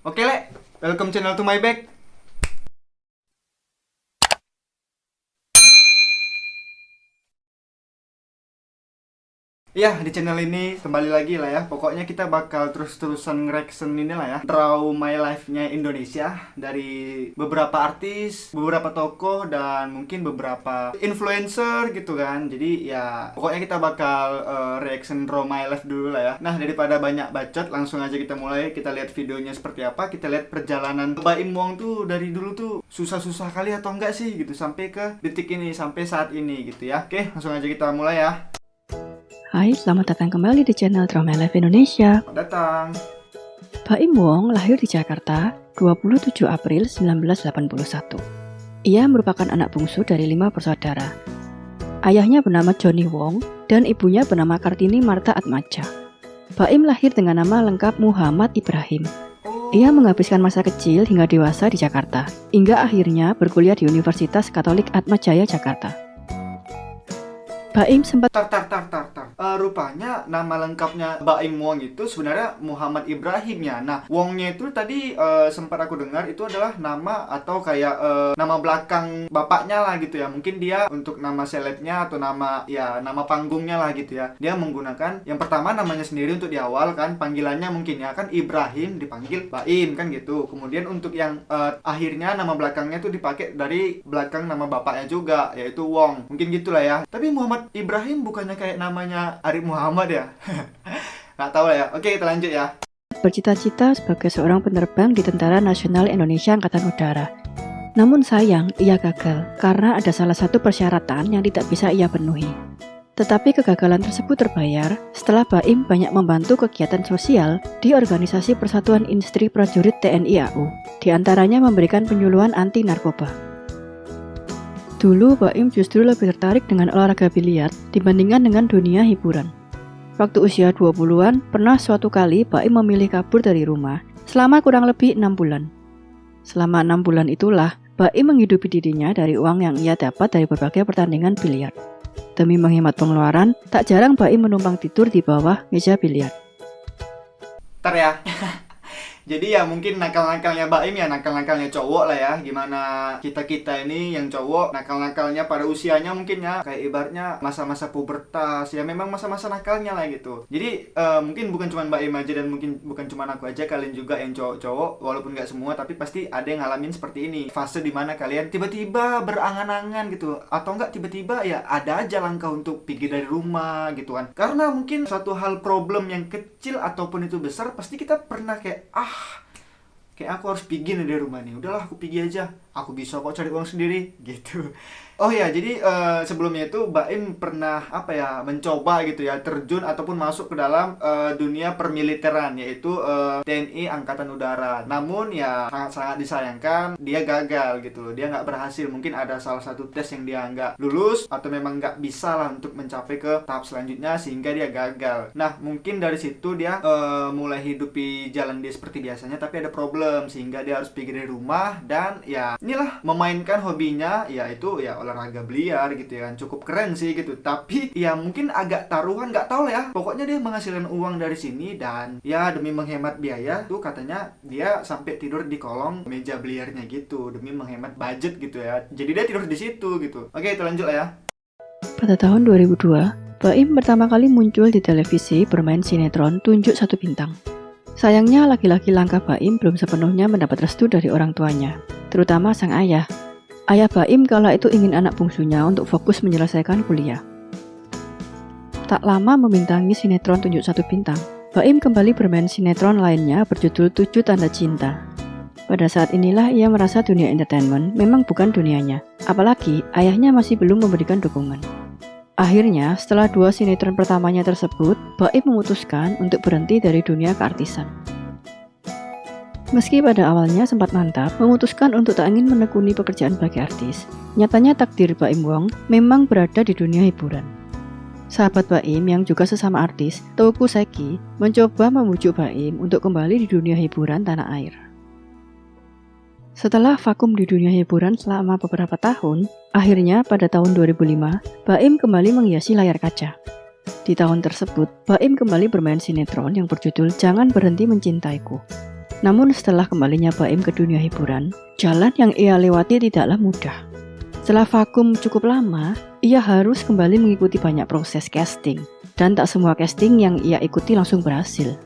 Oke, Le. Welcome channel to my back. Ya, di channel ini kembali lagi lah ya. Pokoknya kita bakal terus-terusan reaction ini lah ya. Draw My Life-nya Indonesia dari beberapa artis, beberapa tokoh, dan mungkin beberapa influencer gitu kan. Jadi ya, pokoknya kita bakal reaction Draw My Life dulu lah ya. Nah, daripada banyak bacot, langsung aja kita mulai. Kita lihat videonya seperti apa. Kita lihat perjalanan Baim Wong tuh dari dulu tuh susah-susah kali atau enggak sih gitu. Sampai ke detik ini, sampai saat ini gitu ya. Oke, langsung aja kita mulai ya. Hai, selamat datang kembali di channel Draw My Life Indonesia. Selamat datang. Baim Wong lahir di Jakarta 27 April 1981. Ia merupakan anak bungsu dari 5 bersaudara. Ayahnya bernama Johnny Wong dan ibunya bernama Kartini Marta Atmaja. Baim lahir dengan nama lengkap Muhammad Ibrahim. Ia menghabiskan masa kecil hingga dewasa di Jakarta, hingga akhirnya berkuliah di Universitas Katolik Atmajaya Jakarta. Baim sempat Rupanya nama lengkapnya Baim Wong itu sebenarnya Muhammad Ibrahim ya. Nah, Wongnya itu tadi sempat aku dengar itu adalah nama atau kayak nama belakang bapaknya lah gitu ya. Mungkin dia untuk nama selebnya atau nama panggungnya lah gitu ya. Dia menggunakan yang pertama namanya sendiri untuk di awal kan, panggilannya mungkin ya kan Ibrahim dipanggil Baim kan gitu. Kemudian untuk yang akhirnya nama belakangnya itu dipakai dari belakang nama bapaknya juga, yaitu Wong. Mungkin gitulah ya. Tapi Muhammad Ibrahim bukannya kayak namanya Arif Muhammad ya? Nggak tahu lah ya. Oke, kita lanjut ya. bercita-cita sebagai seorang penerbang di Tentara Nasional Indonesia Angkatan Udara. Namun sayang, ia gagal karena ada salah satu persyaratan yang tidak bisa ia penuhi. Tetapi kegagalan tersebut terbayar setelah Baim banyak membantu kegiatan sosial di Organisasi Persatuan Industri Prajurit TNI AU, di antaranya memberikan penyuluhan anti narkoba. Dulu Baim justru lebih tertarik dengan olahraga biliar dibandingkan dengan dunia hiburan. Waktu usia 20-an, pernah suatu kali Baim memilih kabur dari rumah selama kurang lebih 6 bulan. Selama 6 bulan itulah, Baim menghidupi dirinya dari uang yang ia dapat dari berbagai pertandingan biliar. Demi menghemat pengeluaran, tak jarang Baim menumpang tidur di bawah meja biliar. Ntar ya. Jadi ya mungkin nakal-nakalnya Baim ya nakal-nakalnya cowok lah ya. Gimana kita-kita ini yang cowok nakal-nakalnya pada usianya mungkin ya. Kayak ibaratnya masa-masa pubertas ya, memang masa-masa nakalnya lah gitu. Jadi mungkin bukan cuma Baim aja dan mungkin bukan cuma aku aja, kalian juga yang cowok-cowok, walaupun gak semua tapi pasti ada yang ngalamin seperti ini. Fase dimana kalian tiba-tiba berangan-angan gitu, atau enggak tiba-tiba ya ada aja langkah untuk pergi dari rumah gitu kan. Karena mungkin suatu hal problem yang kecil ataupun itu besar, pasti kita pernah kayak kayak aku harus pergi nih dari rumah nih. Udahlah aku pergi aja. Aku bisa kok cari uang sendiri gitu. Oh ya, jadi sebelumnya itu Baim pernah mencoba gitu ya terjun ataupun masuk ke dalam dunia permiliteran, yaitu TNI Angkatan Udara. Namun ya sangat-sangat disayangkan dia gagal gitu. Dia nggak berhasil. Mungkin ada salah satu tes yang dia nggak lulus atau memang nggak bisa lah untuk mencapai ke tahap selanjutnya sehingga dia gagal. Nah, mungkin dari situ dia mulai hidupi jalan dia seperti biasanya, tapi ada problem sehingga dia harus pergi dari rumah dan ya inilah memainkan hobinya, yaitu ya olahraga biliar gitu ya. Cukup keren sih gitu, tapi ya mungkin agak taruhan, nggak tahu lah ya. Pokoknya dia menghasilkan uang dari sini dan ya demi menghemat biaya tuh katanya dia sampai tidur di kolong meja biliarnya gitu demi menghemat budget gitu ya. Jadi dia tidur di situ gitu. Oke, kita lanjut lah ya. Pada tahun 2002, Baim pertama kali muncul di televisi bermain sinetron Tunjuk Satu Bintang. Sayangnya laki-laki langka Baim belum sepenuhnya mendapat restu dari orang tuanya, terutama sang ayah. Ayah Baim kala itu ingin anak bungsunya untuk fokus menyelesaikan kuliah. Tak lama membintangi sinetron Tunjuk Satu Bintang, Baim kembali bermain sinetron lainnya berjudul 7 Tanda Cinta. Pada saat inilah ia merasa dunia entertainment memang bukan dunianya, apalagi ayahnya masih belum memberikan dukungan. Akhirnya, setelah 2 sinetron pertamanya tersebut, Baim memutuskan untuk berhenti dari dunia keartisan. Meski pada awalnya sempat mantap, memutuskan untuk tak ingin menekuni pekerjaan sebagai artis, nyatanya takdir Baim Wong memang berada di dunia hiburan. Sahabat Baim yang juga sesama artis, Teuku Seki, mencoba membujuk Baim untuk kembali di dunia hiburan tanah air. Setelah vakum di dunia hiburan selama beberapa tahun, akhirnya pada tahun 2005, Baim kembali menghiasi layar kaca. Di tahun tersebut, Baim kembali bermain sinetron yang berjudul Jangan Berhenti Mencintaiku. Namun setelah kembalinya Baim ke dunia hiburan, jalan yang ia lewati tidaklah mudah. Setelah vakum cukup lama, ia harus kembali mengikuti banyak proses casting, dan tak semua casting yang ia ikuti langsung berhasil.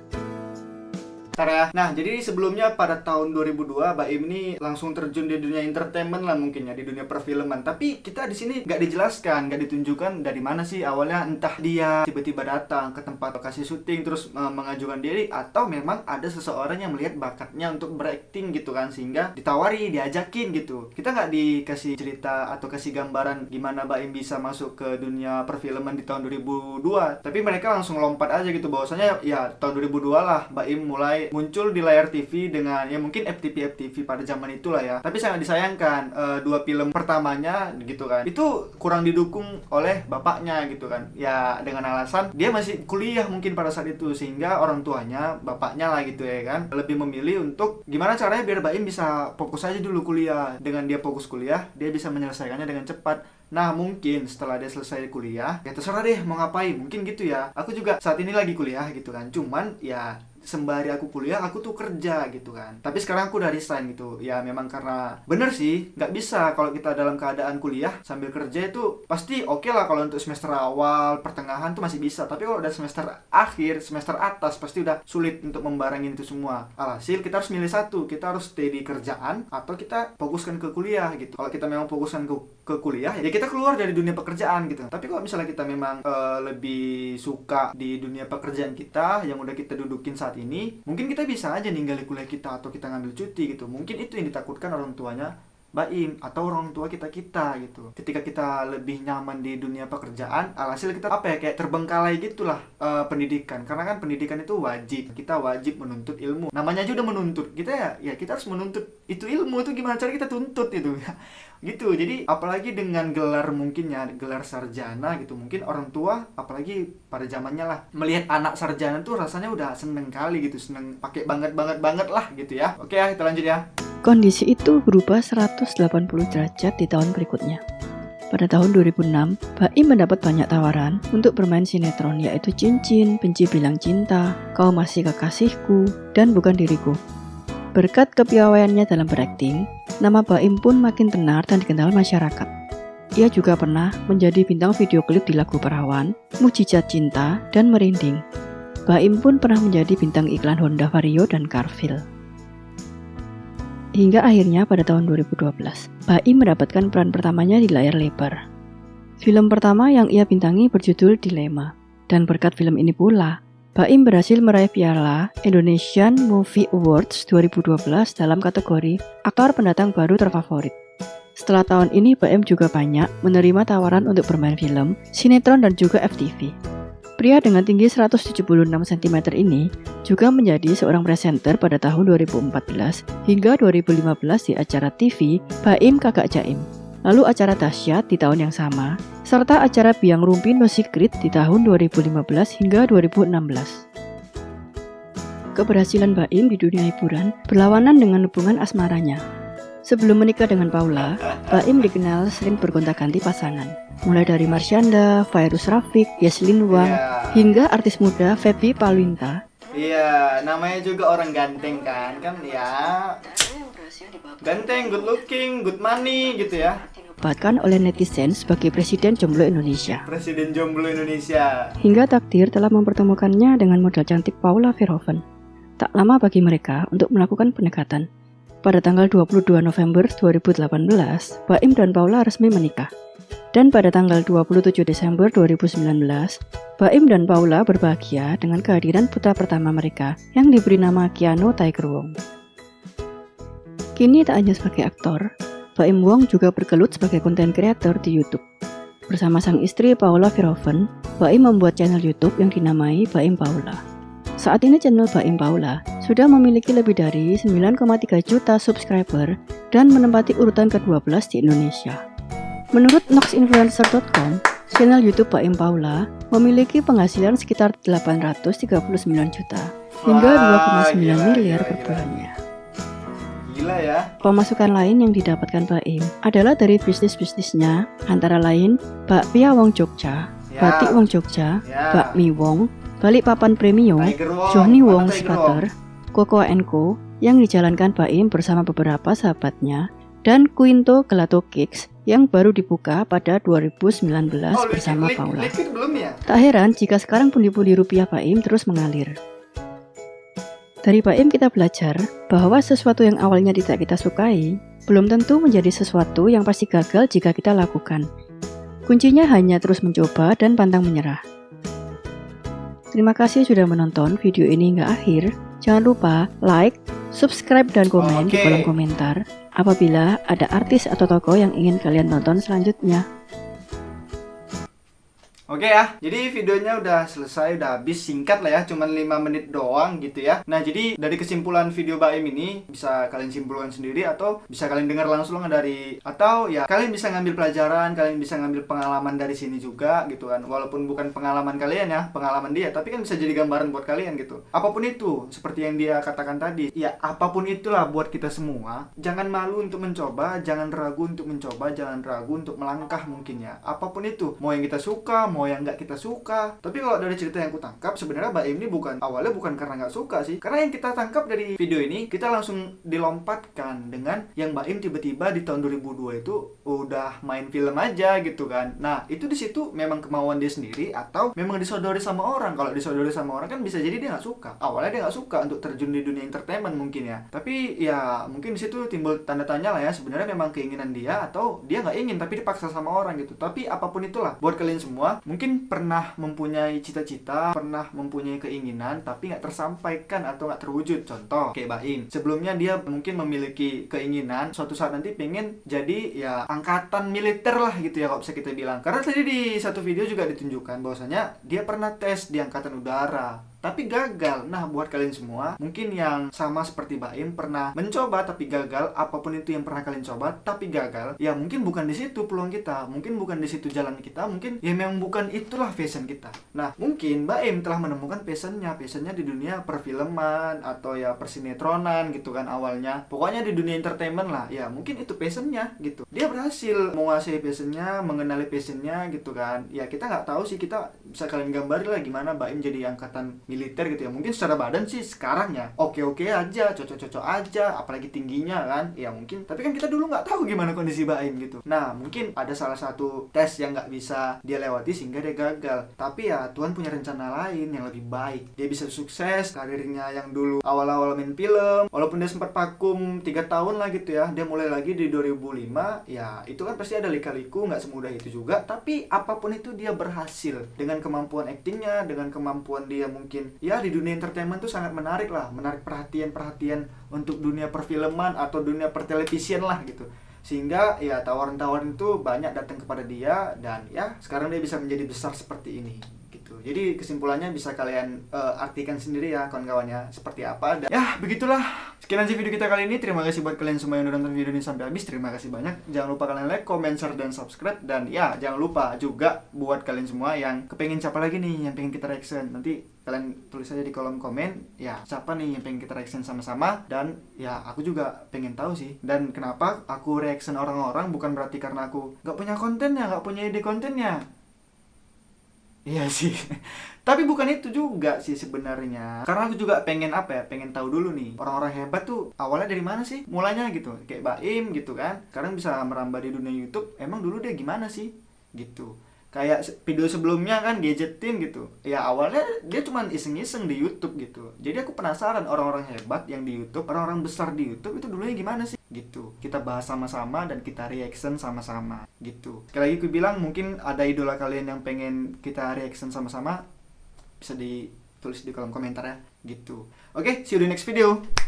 Bentar ya. Nah, jadi sebelumnya pada tahun 2002 Baim ini langsung terjun di dunia entertainment lah mungkin ya, di dunia perfilman. Tapi kita di sini nggak dijelaskan, nggak ditunjukkan dari mana sih awalnya, entah dia tiba-tiba datang ke tempat lokasi syuting terus mengajukan diri, atau memang ada seseorang yang melihat bakatnya untuk berakting gitu kan, sehingga ditawari, diajakin gitu. Kita nggak dikasih cerita atau kasih gambaran gimana Baim bisa masuk ke dunia perfilman di tahun 2002. Tapi mereka langsung lompat aja gitu, bahwasanya ya tahun 2002 lah Baim mulai muncul di layar TV dengan ya mungkin FTV pada zaman itulah ya. Tapi sangat disayangkan, 2 film pertamanya gitu kan, itu kurang didukung oleh bapaknya gitu kan. Ya dengan alasan dia masih kuliah mungkin pada saat itu, sehingga orang tuanya, bapaknya lah gitu ya kan, lebih memilih untuk gimana caranya biar Baim bisa fokus aja dulu kuliah. Dengan dia fokus kuliah, dia bisa menyelesaikannya dengan cepat. Nah mungkin setelah dia selesai kuliah, ya terserah deh mau ngapain, mungkin gitu ya. Aku juga saat ini lagi kuliah gitu kan, cuman ya sembari aku kuliah aku tuh kerja gitu kan. Tapi sekarang aku udah resign gitu. Ya memang karena bener sih, nggak bisa kalau kita dalam keadaan kuliah sambil kerja itu pasti oke lah kalau untuk semester awal, pertengahan tuh masih bisa. Tapi kalau udah semester akhir, semester atas pasti udah sulit untuk membarengin itu semua. Alhasil kita harus milih satu, kita harus stay di kerjaan atau kita fokuskan ke kuliah gitu. Kalau kita memang fokuskan ke kuliah ya kita keluar dari dunia pekerjaan gitu. Tapi kalau misalnya kita memang lebih suka di dunia pekerjaan kita yang udah kita dudukin saat ini, mungkin kita bisa aja ninggalin kuliah kita atau kita ngambil cuti gitu. Mungkin itu yang ditakutkan orang tuanya Baim atau orang tua kita gitu. Ketika kita lebih nyaman di dunia pekerjaan, alhasil kita apa ya, kayak terbengkalai gitulah pendidikan. Karena kan pendidikan itu wajib, kita wajib menuntut ilmu. Namanya aja udah menuntut, kita ya kita harus menuntut itu ilmu, itu gimana cara kita tuntut itu gitu. Jadi apalagi dengan gelar mungkin ya, gelar sarjana gitu, mungkin orang tua apalagi pada zamannya lah melihat anak sarjana tuh rasanya udah seneng kali gitu, seneng pakai banget lah gitu ya. Oke ya, kita lanjut ya. Kondisi itu berubah 180 derajat di tahun berikutnya. Pada tahun 2006, Baim mendapat banyak tawaran untuk bermain sinetron, yaitu Cincin, Benci Bilang Cinta, Kau Masih Kekasihku, dan Bukan Diriku. Berkat kepiawaiannya dalam berakting, nama Baim pun makin tenar dan dikenal masyarakat. Ia juga pernah menjadi bintang video klip di lagu Perawan, Mujizat Cinta, dan Merinding. Baim pun pernah menjadi bintang iklan Honda Vario dan Carfil. Hingga akhirnya pada tahun 2012, Baim mendapatkan peran pertamanya di layar lebar. Film pertama yang ia bintangi berjudul Dilema, dan berkat film ini pula, Baim berhasil meraih piala Indonesian Movie Awards 2012 dalam kategori aktor pendatang baru terfavorit. Setelah tahun ini, Baim juga banyak menerima tawaran untuk bermain film, sinetron, dan juga FTV. Pria dengan tinggi 176 cm ini juga menjadi seorang presenter pada tahun 2014 hingga 2015 di acara TV Baim Kakak Jaim, lalu acara Dahsyat di tahun yang sama, serta acara Biang Rumpi No Secret di tahun 2015 hingga 2016. Keberhasilan Baim di dunia hiburan berlawanan dengan hubungan asmaranya. Sebelum menikah dengan Paula, Baim dikenal sering bergonta-ganti pasangan. Mulai dari Marsyanda, Fairuz Rafiq, Yaslin Wang, hingga artis muda Feby Palwinta. Iya, namanya juga orang ganteng kan ya. Ganteng, good looking, good money gitu ya. Bahkan oleh netizen sebagai Presiden Jomblo Indonesia. Presiden Jomblo Indonesia. Hingga takdir telah mempertemukannya dengan model cantik Paula Verhoeven. Tak lama bagi mereka untuk melakukan pendekatan. Pada tanggal 22 November 2018, Baim dan Paula resmi menikah. Dan pada tanggal 27 Desember 2019, Baim dan Paula berbahagia dengan kehadiran putra pertama mereka yang diberi nama Keanu Tiger Wong. Kini tak hanya sebagai aktor, Baim Wong juga bergelut sebagai konten kreator di YouTube. Bersama sang istri Paula Verhoeven, Baim membuat channel YouTube yang dinamai Baim Paula. Saat ini channel Baim Paula sudah memiliki lebih dari 9,3 juta subscriber dan menempati urutan ke-12 di Indonesia. Menurut noxinfluencer.com, channel YouTube Baim Paula memiliki penghasilan sekitar 839 juta hingga 2,9 miliar per bulannya. Gila ya. Pemasukan lain yang didapatkan Baim adalah dari bisnis-bisnisnya, antara lain Bakpia Wong Jogja, Batik Wong Jogja, Bakmi Wong, Balikpapan Premium, Johnny Wong Skater, Coco & Co, yang dijalankan Baim bersama beberapa sahabatnya, dan Quinto Gelato Cakes yang baru dibuka pada 2019 bersama Paula. Liquid belum ya? Tak heran jika sekarang pundi-pundi rupiah Baim terus mengalir. Dari Baim kita belajar bahwa sesuatu yang awalnya tidak kita sukai, belum tentu menjadi sesuatu yang pasti gagal jika kita lakukan. Kuncinya hanya terus mencoba dan pantang menyerah. Terima kasih sudah menonton video ini hingga akhir. Jangan lupa like, subscribe, dan komen di kolom komentar apabila ada artis atau tokoh yang ingin kalian tonton selanjutnya. Oke ya, jadi videonya udah selesai, udah habis, singkat lah ya, cuman 5 menit doang gitu ya. Nah, jadi dari kesimpulan video Baim ini bisa kalian simpulkan sendiri atau bisa kalian dengar langsung dari, atau ya kalian bisa ngambil pelajaran, kalian bisa ngambil pengalaman dari sini juga gitu kan. Walaupun bukan pengalaman kalian ya, pengalaman dia, tapi kan bisa jadi gambaran buat kalian gitu. Apapun itu, seperti yang dia katakan tadi, ya apapun itulah buat kita semua, jangan malu untuk mencoba, jangan ragu untuk mencoba, jangan ragu untuk melangkah mungkin ya. Apapun itu, mau yang kita suka, mau yang nggak kita suka. Tapi kalau dari cerita yang aku tangkap, sebenarnya Baim ini awalnya bukan karena nggak suka sih. Karena yang kita tangkap dari video ini, kita langsung dilompatkan dengan yang Baim tiba-tiba di tahun 2002 itu udah main film aja gitu kan. Nah, itu di situ memang kemauan dia sendiri atau memang disodori sama orang. Kalau disodori sama orang kan bisa jadi dia nggak suka. Awalnya dia nggak suka untuk terjun di dunia entertainment mungkin ya. Tapi ya mungkin di situ timbul tanda tanya lah ya, sebenarnya memang keinginan dia atau dia nggak ingin tapi dipaksa sama orang gitu. Tapi apapun itulah, buat kalian semua mungkin pernah mempunyai cita-cita, pernah mempunyai keinginan tapi nggak tersampaikan atau nggak terwujud. Contoh kayak Baim, sebelumnya dia mungkin memiliki keinginan suatu saat nanti pengen jadi ya angkatan militer lah gitu ya kalau bisa kita bilang. Karena tadi di satu video juga ditunjukkan bahwasanya dia pernah tes di angkatan udara tapi gagal. Nah, buat kalian semua mungkin yang sama seperti Baim pernah mencoba tapi gagal, apapun itu yang pernah kalian coba tapi gagal, ya mungkin bukan di situ peluang kita, mungkin bukan di situ jalan kita, mungkin ya memang bukan itulah passion kita. Nah, mungkin Baim telah menemukan passionnya di dunia perfilman atau ya persinetronan gitu kan awalnya. Pokoknya di dunia entertainment lah, ya mungkin itu passionnya gitu. Dia berhasil menguasai passionnya, mengenali passionnya gitu kan. Ya kita nggak tahu sih, kita bisa kalian gambarin lah gimana Baim jadi angkatan militer gitu ya. Mungkin secara badan sih sekarang ya oke-oke aja, cocok-cocok aja, apalagi tingginya kan ya mungkin. Tapi kan kita dulu nggak tahu gimana kondisi Baim gitu. Nah, mungkin ada salah satu tes yang nggak bisa dia lewati sehingga dia gagal. Tapi ya Tuhan punya rencana lain yang lebih baik. Dia bisa sukses, karirnya yang dulu awal-awal main film, walaupun dia sempat vakum 3 tahun lah gitu ya, dia mulai lagi di 2005. Ya itu kan pasti ada lika-liku, nggak semudah itu juga. Tapi apapun itu dia berhasil dengan kemampuan aktingnya, dengan kemampuan dia mungkin ya di dunia entertainment tuh sangat menarik lah, menarik perhatian untuk dunia perfilman atau dunia pertelevisian lah gitu. Sehingga ya tawaran-tawaran itu banyak datang kepada dia dan ya sekarang dia bisa menjadi besar seperti ini gitu. Jadi kesimpulannya bisa kalian artikan sendiri ya kawan-kawannya seperti apa. Dan ya begitulah, sekian aja video kita kali ini. Terima kasih buat kalian semua yang udah nonton video ini sampai habis. Terima kasih banyak. Jangan lupa kalian like, comment, share, dan subscribe. Dan ya jangan lupa juga buat kalian semua yang kepengen siapa lagi nih yang pengen kita reaction, nanti kalian tulis aja di kolom komen ya siapa nih yang pengen kita reaction sama-sama. Dan ya aku juga pengen tahu sih, dan kenapa aku reaction orang-orang bukan berarti karena aku gak punya kontennya, gak punya ide kontennya. Iya sih. Tapi bukan itu juga sih sebenarnya. Karena aku juga pengen pengen tahu dulu nih orang-orang hebat tuh awalnya dari mana sih mulanya gitu. Kayak Baim gitu kan, sekarang bisa merambah di dunia YouTube. Emang dulu dia gimana sih gitu. Kayak video sebelumnya kan gadgetin gitu. Ya awalnya dia cuma iseng-iseng di YouTube gitu. Jadi aku penasaran orang-orang hebat yang di YouTube, orang-orang besar di YouTube itu dulunya gimana sih gitu. Kita bahas sama-sama dan kita reaction sama-sama gitu. Sekali lagi aku bilang, mungkin ada idola kalian yang pengen kita reaction sama-sama, bisa ditulis di kolom komentar ya gitu. Oke, see you di next video.